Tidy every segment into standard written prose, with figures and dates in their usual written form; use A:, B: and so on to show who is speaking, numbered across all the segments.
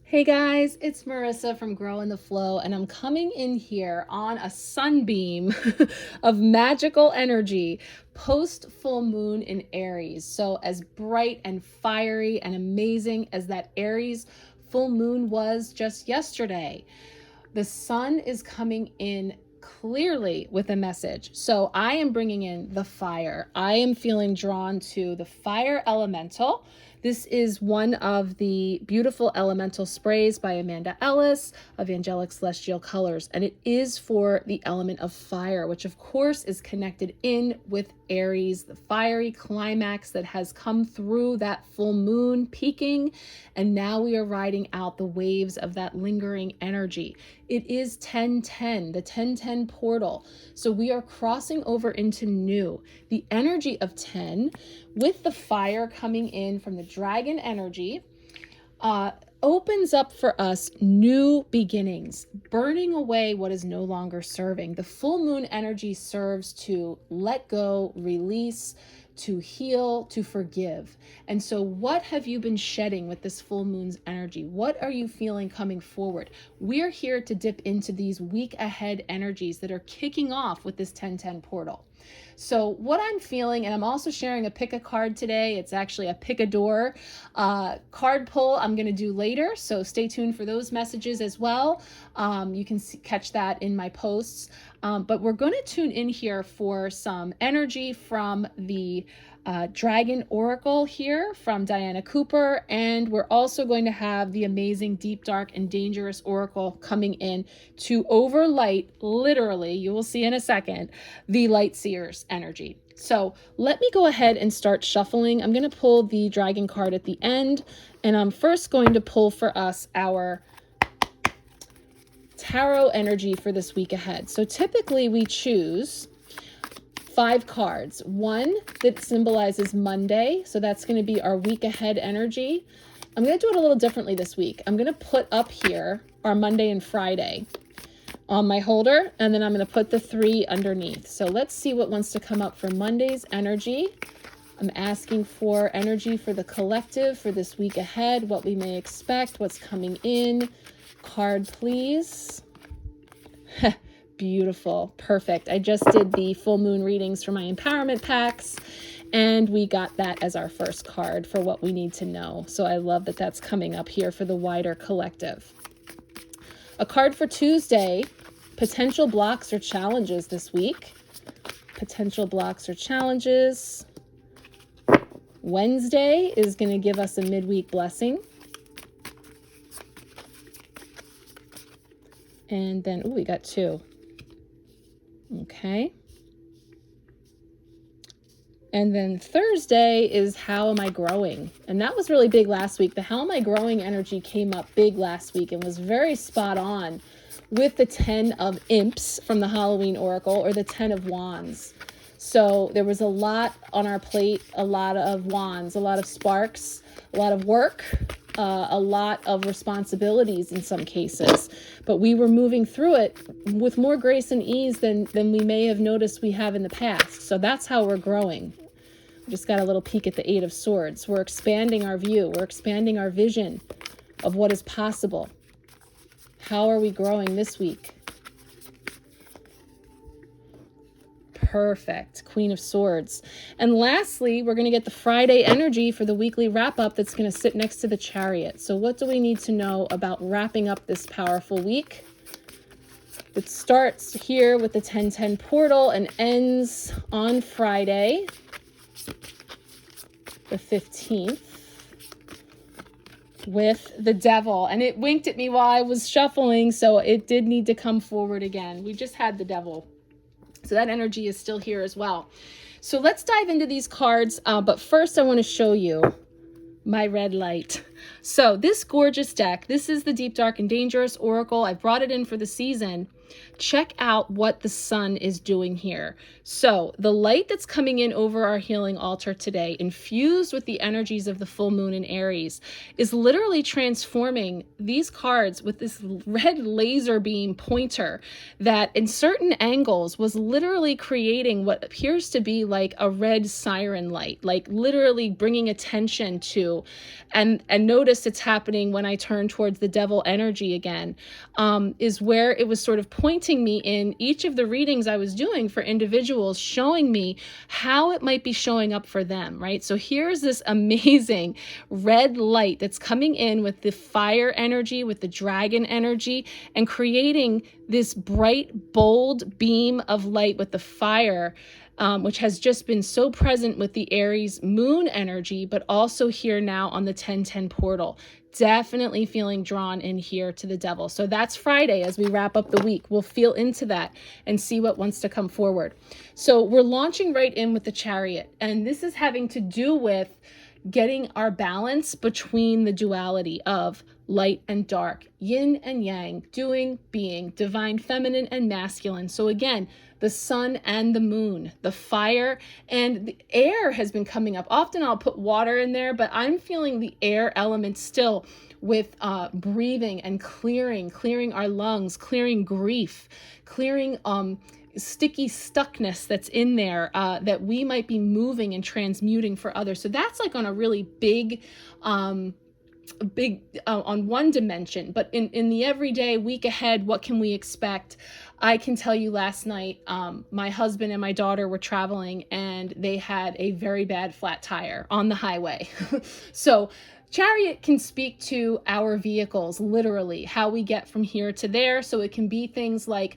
A: Hey guys, it's Marissa from Grow in the Flow, and I'm coming in here on a sunbeam of magical energy post full moon in Aries. So, as bright and fiery and amazing as that Aries full moon was just yesterday, the sun is coming in clearly with a message. So, I am bringing in the fire. I am feeling drawn to the fire elemental. This is one of the beautiful elemental sprays by Amanda Ellis of Angelic Celestial Colors, and it is for the element of fire, which of course is connected in with Aries, the fiery climax that has come through that full moon peaking, and now we are riding out the waves of that lingering energy. It is 1010, the 1010 portal. So we are crossing over into new. The energy of 10 with the fire coming in from the dragon energy opens up for us new beginnings, burning away what is no longer serving. The full moon energy serves to let go, release, to heal, to forgive. And so what have you been shedding with this full moon's energy? What are you feeling coming forward? We're here to dip into these week ahead energies that are kicking off with this 1010 portal. So what I'm feeling, and I'm also sharing a pick a card today. It's actually a pick a door card pull I'm going to do later. So stay tuned for those messages as well. You can catch that in my posts. But we're going to tune in here for some energy from the Dragon Oracle here from Diana Cooper. And we're also going to have the amazing Deep, Dark, and Dangerous Oracle coming in to overlight, literally, you will see in a second, the Light Seer's energy. So let me go ahead and start shuffling. I'm going to pull the Dragon card at the end, and I'm first going to pull for us our tarot energy for this week ahead. So typically we choose 5 cards. One that symbolizes Monday, so that's going to be our week ahead energy. I'm going to do it a little differently this week. I'm going to put up here our Monday and Friday on my holder, and then I'm going to put the 3 underneath. So let's see what wants to come up for Monday's energy. I'm asking for energy for the collective for this week ahead, what we may expect, what's coming in. Card, please. Beautiful. Perfect. I just did the full moon readings for my empowerment packs, and we got that as our first card for what we need to know. So I love that that's coming up here for the wider collective. A card for Tuesday, potential blocks or challenges this week. Potential blocks or challenges. Wednesday is going to give us a midweek blessing. And then, we got 2. Okay. And then Thursday is how am I growing? And that was really big last week. The how am I growing energy came up big last week and was very spot on with the 10 of imps from the Halloween Oracle, or the 10 of wands. So there was a lot on our plate, a lot of wands, a lot of sparks, a lot of work, a lot of responsibilities in some cases. But we were moving through it with more grace and ease than we may have noticed we have in the past. So that's how we're growing. We just got a little peek at the 8 of Swords. We're expanding our view. We're expanding our vision of what is possible. How are we growing this week? Perfect. Queen of Swords. And lastly, we're going to get the Friday energy for the weekly wrap-up that's going to sit next to the Chariot. So what do we need to know about wrapping up this powerful week? It starts here with the 1010 portal and ends on Friday, the 15th, with the Devil. And it winked at me while I was shuffling, so it did need to come forward again. We just had the Devil. So that energy is still here as well. So let's dive into these cards. But first I want to show you my red light. So this gorgeous deck, this is the Deep, Dark, and Dangerous Oracle. I brought it in for the season. check out what the sun is doing here. So the light that's coming in over our healing altar today, infused with the energies of the full moon in Aries, is literally transforming these cards with this red laser beam pointer that in certain angles was literally creating what appears to be like a red siren light, like literally bringing attention to, and notice it's happening when I turn towards the devil energy again, is where it was sort of pointing me in each of the readings I was doing for individuals, showing me how it might be showing up for them, right? So here's this amazing red light that's coming in with the fire energy, with the dragon energy, and creating this bright, bold beam of light with the fire, which has just been so present with the Aries moon energy, but also here now on the 1010 portal. Definitely feeling drawn in here to the devil. So that's Friday as we wrap up the week. We'll feel into that and see what wants to come forward. So we're launching right in with the Chariot. And this is having to do with getting our balance between the duality of light and dark, yin and yang, doing, being, divine feminine and masculine. So again, the sun and the moon, the fire and the air has been coming up. Often I'll put water in there, but I'm feeling the air element still with breathing and clearing our lungs, clearing grief, clearing sticky stuckness that's in there that we might be moving and transmuting for others. So that's like on a really big on one dimension, but in the everyday week ahead, what can we expect? I can tell you last night, my husband and my daughter were traveling and they had a very bad flat tire on the highway. So Chariot can speak to our vehicles, literally how we get from here to there. So it can be things like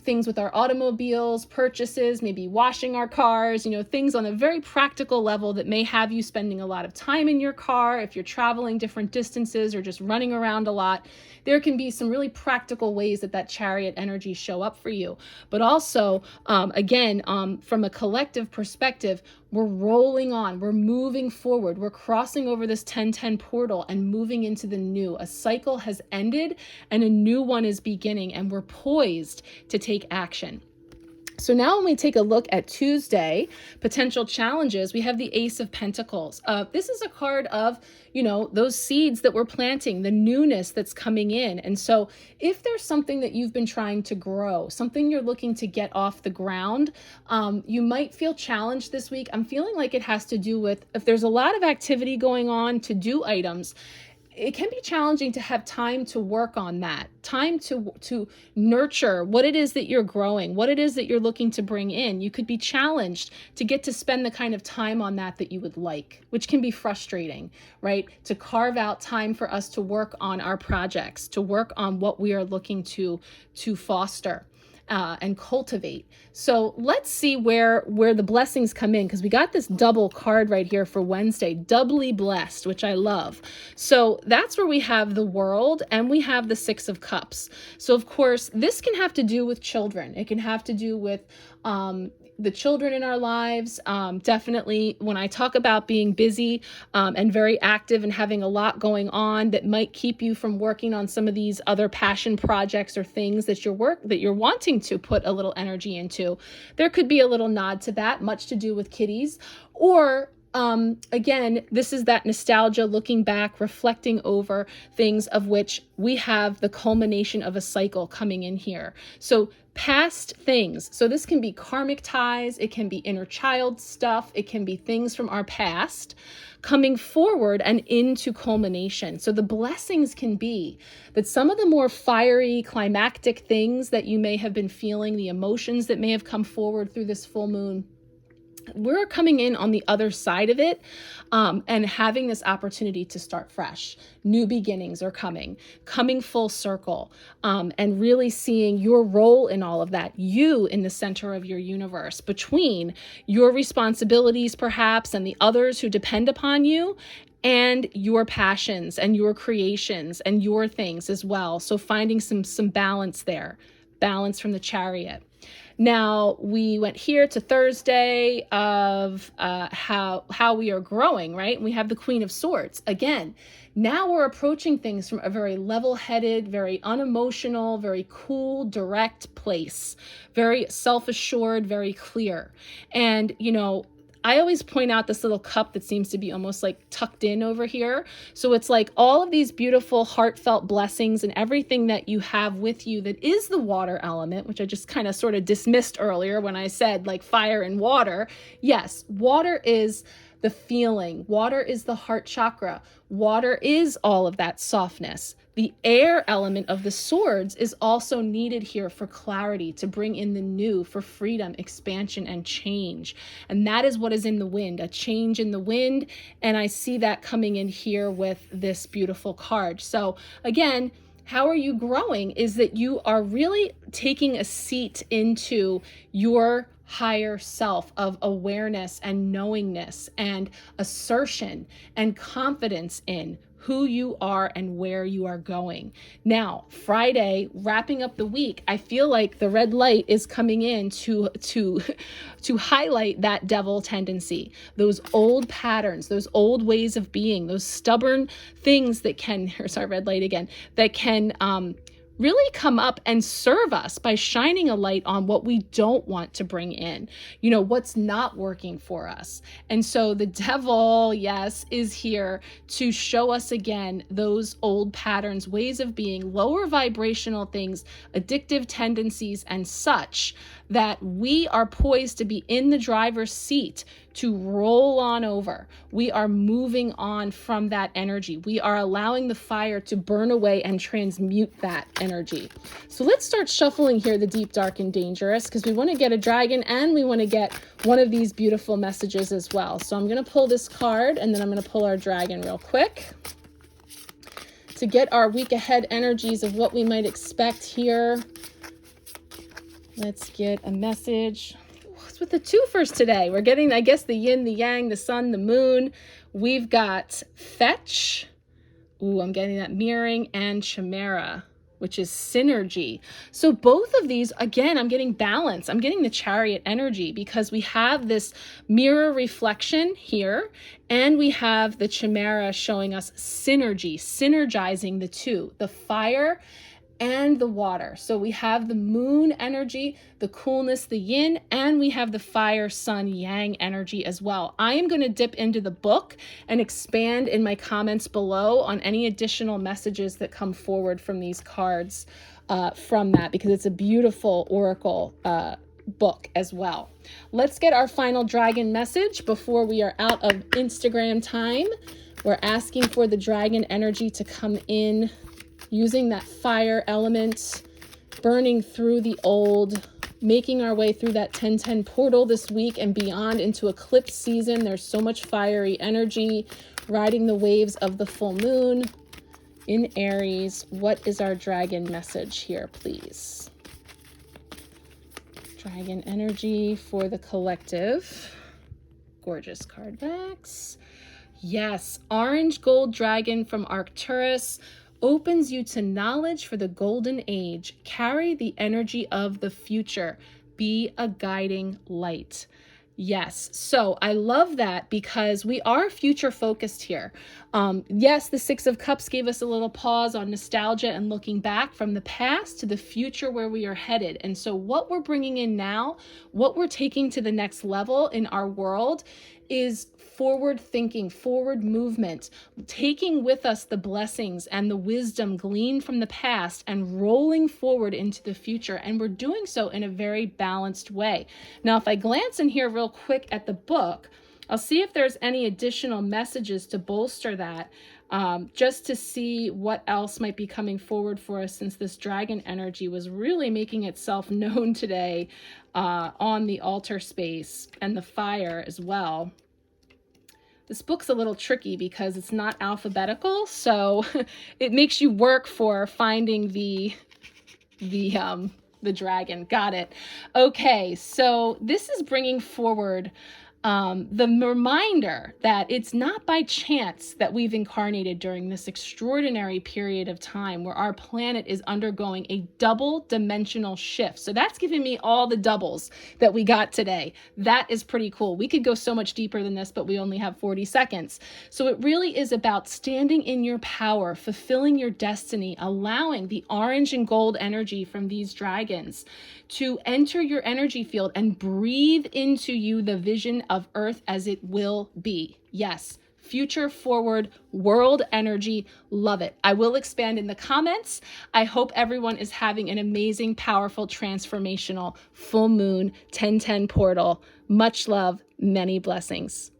A: things with our automobiles, purchases, maybe washing our cars, things on a very practical level that may have you spending a lot of time in your car. If you're traveling different distances or just running around a lot, there can be some really practical ways that Chariot energy show up for you. But also, again, from a collective perspective, we're rolling on, we're moving forward, we're crossing over this 1010 portal and moving into the new. A cycle has ended and a new one is beginning, and we're poised to take action. So now when we take a look at Tuesday, potential challenges, we have the Ace of Pentacles. This is a card of, those seeds that we're planting, the newness that's coming in. And so if there's something that you've been trying to grow, something you're looking to get off the ground, you might feel challenged this week. I'm feeling like it has to do with, if there's a lot of activity going on, to do items, it can be challenging to have time to work on that, time to nurture what it is that you're growing, what it is that you're looking to bring in. You could be challenged to get to spend the kind of time on that you would like, which can be frustrating, right? To carve out time for us to work on our projects, to work on what we are looking to foster. And cultivate. So let's see where the blessings come in, because we got this double card right here for Wednesday, doubly blessed, which I love. So that's where we have the World and we have the Six of Cups. So of course, this can have to do with children. It can have to do with the children in our lives. Definitely when I talk about being busy and very active and having a lot going on that might keep you from working on some of these other passion projects or things that you're wanting to put a little energy into, there could be a little nod to that, much to do with kiddies. Or again, this is that nostalgia, looking back, reflecting over things of which we have the culmination of a cycle coming in here. So past things. So this can be karmic ties. It can be inner child stuff. It can be things from our past coming forward and into culmination. So the blessings can be that some of the more fiery, climactic things that you may have been feeling, the emotions that may have come forward through this full moon, we're coming in on the other side of it and having this opportunity to start fresh. New beginnings are coming full circle, and really seeing your role in all of that, you in the center of your universe, between your responsibilities perhaps and the others who depend upon you, and your passions and your creations and your things as well. So finding some balance there, balance from the Chariot. Now we went here to Thursday of how we are growing, right? We have the Queen of Swords. Again, now we're approaching things from a very level-headed, very unemotional, very cool, direct place, very self-assured, very clear. And, you know, I always point out this little cup that seems to be almost like tucked in over here. So it's like all of these beautiful heartfelt blessings and everything that you have with you that is the water element, which I just kind of sort of dismissed earlier when I said like fire and water. Yes, water is the feeling. Water is the heart chakra. Water is all of that softness. The air element of the swords is also needed here for clarity, to bring in the new, for freedom, expansion, and change. And that is what is in the wind, a change in the wind. And I see that coming in here with this beautiful card. So again, how are you growing is that you are really taking a seat into your higher self of awareness and knowingness and assertion and confidence in who you are and where you are going. Now, Friday, wrapping up the week, I feel like the red light is coming in to highlight that devil tendency, those old patterns, those old ways of being, those stubborn things that can, here's our red light again, that can really come up and serve us by shining a light on what we don't want to bring in, you know, what's not working for us. And so the devil, yes, is here to show us again those old patterns, ways of being, lower vibrational things, addictive tendencies, and such, that we are poised to be in the driver's seat to roll on over. We are moving on from that energy. We are allowing the fire to burn away and transmute that energy. So let's start shuffling here the deep, dark, and dangerous, because we want to get a dragon and we want to get one of these beautiful messages as well. So I'm going to pull this card and then I'm going to pull our dragon real quick to get our week ahead energies of what we might expect here. Let's get a message. What's with the two first today? We're getting, I guess, the yin, the yang, the sun, the moon. We've got fetch. Ooh, I'm getting that mirroring, and chimera, which is synergy. So both of these, again, I'm getting balance. I'm getting the chariot energy because we have this mirror reflection here, and we have the chimera showing us synergy, synergizing the two, the fire and the water. So we have the moon energy, the coolness, the yin, and we have the fire, sun, yang energy as well. I am going to dip into the book and expand in my comments below on any additional messages that come forward from these cards from that, because it's a beautiful oracle book as well. Let's get our final dragon message before we are out of Instagram time. We're asking for the dragon energy to come in, using that fire element, burning through the old, making our way through that 1010 portal this week and beyond into eclipse season. There's so much fiery energy, riding the waves of the full moon in Aries. What is our dragon message here, please? Dragon energy for the collective. Gorgeous card backs. Yes, orange gold dragon from Arcturus opens you to knowledge for the golden age. Carry the energy of the future. Be a guiding light. Yes, so I love that because we are future focused here. Yes, the Six of Cups gave us a little pause on nostalgia and looking back from the past to the future where we are headed. And so what we're bringing in now, what we're taking to the next level in our world is forward thinking, forward movement, taking with us the blessings and the wisdom gleaned from the past and rolling forward into the future. And we're doing so in a very balanced way. Now, if I glance in here real quick at the book, I'll see if there's any additional messages to bolster that, just to see what else might be coming forward for us, since this dragon energy was really making itself known today on the altar space and the fire as well. This book's a little tricky because it's not alphabetical, so it makes you work for finding the dragon. Got it. Okay, so this is bringing forward the reminder that it's not by chance that we've incarnated during this extraordinary period of time where our planet is undergoing a double dimensional shift. So that's giving me all the doubles that we got today. That is pretty cool. We could go so much deeper than this, but we only have 40 seconds. So it really is about standing in your power, fulfilling your destiny, allowing the orange and gold energy from these dragons to enter your energy field and breathe into you the vision of Earth as it will be. Yes, future forward world energy. Love it. I will expand in the comments. I hope everyone is having an amazing, powerful, transformational full moon 1010 portal. Much love, many blessings.